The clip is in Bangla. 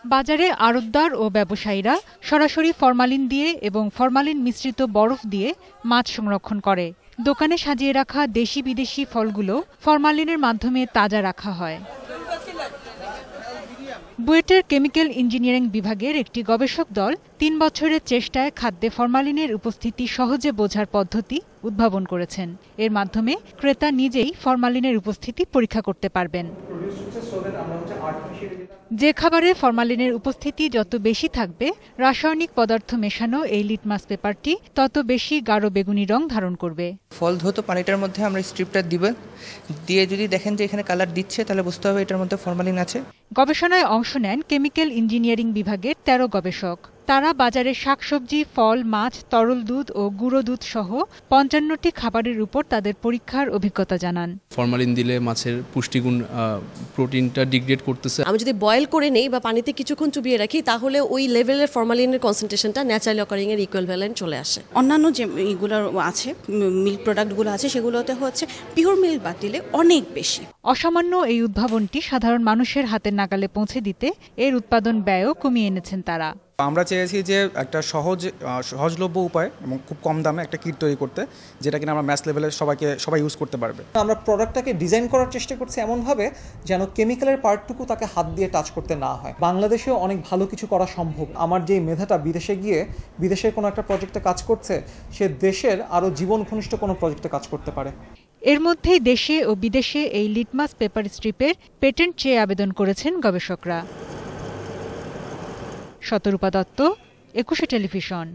বাজারে আড়তদার ও ব্যবসায়ীরা সরাসরি ফরমালিন দিয়ে এবং ফরমালিন মিশ্রিত বরফ দিয়ে মাছ সংরক্ষণ করে। দোকানে সাজিয়ে রাখা দেশি বিদেশি ফলগুলো ফরমালিনের মাধ্যমে তাজা রাখা হয়। বুয়েটের কেমিক্যাল ইঞ্জিনিয়ারিং বিভাগের একটি গবেষক দল ৩ বছরের চেষ্টায় খাদ্যে ফরমালিনের উপস্থিতি সহজে বোঝার পদ্ধতি উদ্ভাবন করেছেন। এর মাধ্যমে ক্রেতা নিজেই ফরমালিনের উপস্থিতি পরীক্ষা করতে পারবেন। যে খাবারে ফরমালিনের উপস্থিতি যত বেশি থাকবে, রাসায়নিক পদার্থ মেশানো এই লিটমাস পেপারটি তত বেশি গাঢ় বেগুনি রং ধারণ করবে। ফল ধৌত পানিটার মধ্যে আমরা স্ট্রিপটা দিবেন, দিয়ে যদি দেখেন যে এখানে কালার দিচ্ছে, তাহলে বুঝতে হবে এটার মধ্যে ফরমালিন আছে। গবেষণায় অংশ নেন কেমিক্যাল ইঞ্জিনিয়ারিং বিভাগের ১৩ গবেষক। তারা বাজারে শাকসবজি, ফল, মাছ, তরল দুধ ও গুঁড়ো দুধ সহ ৫৫টি খাবারের উপর তাদের পরীক্ষার অভিজ্ঞতা জানান। ফরমালিন দিলে মাছের পুষ্টিগুণ প্রোটিনটা ডিগ্রেড করতেছে। আমি যদি বয়েল করে নেই বা পানিতে কিছুক্ষণ চুবিয়ে রাখি, তাহলে ওই লেভেলের ফরমালিনের কনসেন্ট্রেশনটা ন্যাচারালি অকারিং এর ইকুইভ্যালেন্ট চলে আসে। অন্যান্য যে এগুলো আছে, মিল্ক প্রোডাক্টগুলো আছে, সেগুলোতে হচ্ছে পিওর মিল্ক বাতিলে অনেক বেশি। অসামান্য এই উদ্ভাবনটি সাধারণ মানুষের হাতের নাগালে পৌঁছে দিতে এর উৎপাদন ব্যয়ও কমিয়ে এনেছেন তারা। আমরা চেয়েছি যে একটা সহজলভ্য উপায় এবং খুব কম দামে একটা কিট তৈরি করতে, যেটা কিনা আমরা ম্যাস লেভেলে সবাই ইউজ করতে পারবে। আমরা প্রোডাক্টটাকে ডিজাইন করার চেষ্টা করছি এমনভাবে যেন কেমিক্যালের পার্টটুকু তাকে হাত দিয়ে টাচ করতে না হয়। বাংলাদেশেও অনেক ভালো কিছু করা সম্ভব। আমার যে মেধাটা বিদেশে গিয়ে বিদেশের কোনো একটা প্রজেক্টে কাজ করছে, সে দেশের আরও জীবন ঘনিষ্ঠ কোনো প্রজেক্টে কাজ করতে পারে। এর মধ্যেই দেশে ও বিদেশে এই লিটমাস পেপার স্ট্রিপের পেটেন্ট চেয়ে আবেদন করেছেন গবেষকরা। শতরূপা দত্ত, ২১ টেলিভিশন।